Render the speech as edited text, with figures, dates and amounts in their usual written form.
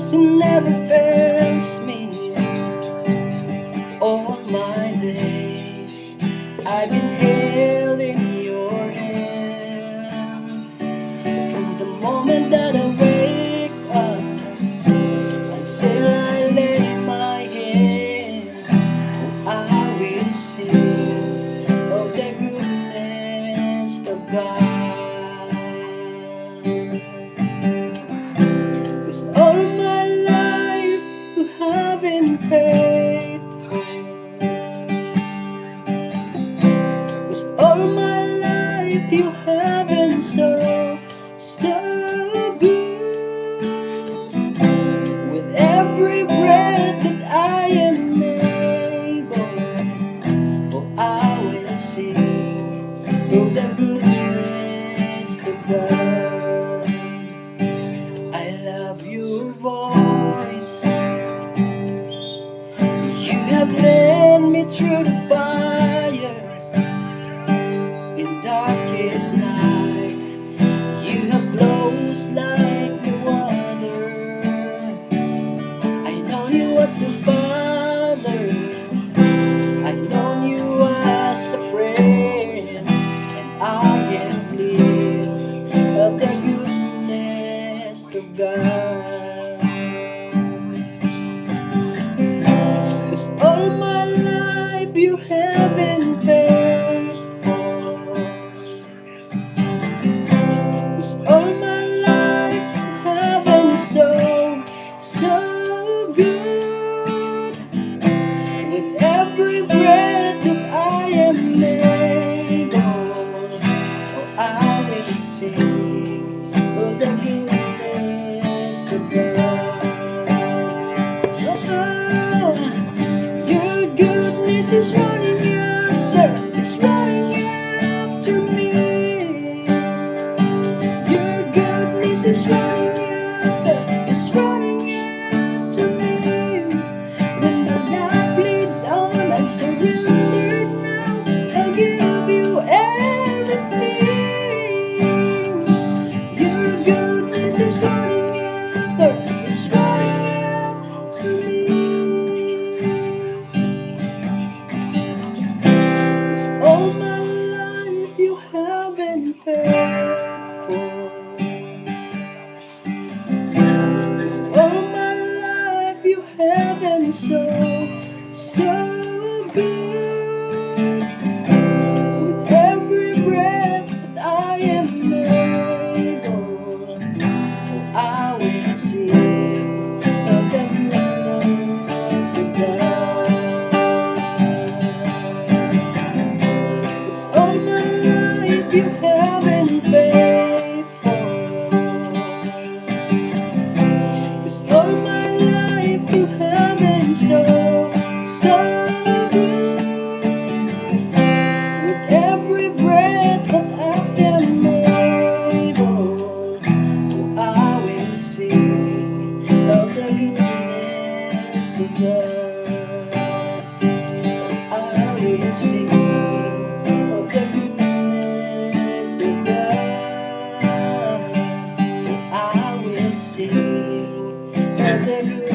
'cause it never fails me. All my days I've been held in your hand. From the moment that I wake up until I lay my head, oh, I will sing of the goodness of God. 'Cause all my life you have been faithful. 'Cause all my life you have been so good. With every breath that I am able, oh, I will sing of the goodness of God. I love your voice. You have led me through the fire in darkest night. You have blows like no other. I know you as a father, I know you as a friend, and I have lived of the goodness of God. 'Cause all my life you have been faithful. 'Cause all my life you have been so good. With every breath that I am able, oh, I will sing of the goodness of God. Oh, your goodness is running after me. Your goodness is running after me. When the night bleeds on, I'm surrendered now. I'll give you everything. Your goodness is running after me. 'Cause all my life you have been faithful. 'Cause all my life you have been so good. With every breath that I am able, oh, I will sing of the goodness of God. 'Cause all my life you have been faithful. 'Cause all my life you have been so good. With every breath that I am able, oh, I will sing of the goodness of God. I will sing of the goodness of God. I will sing of the goodness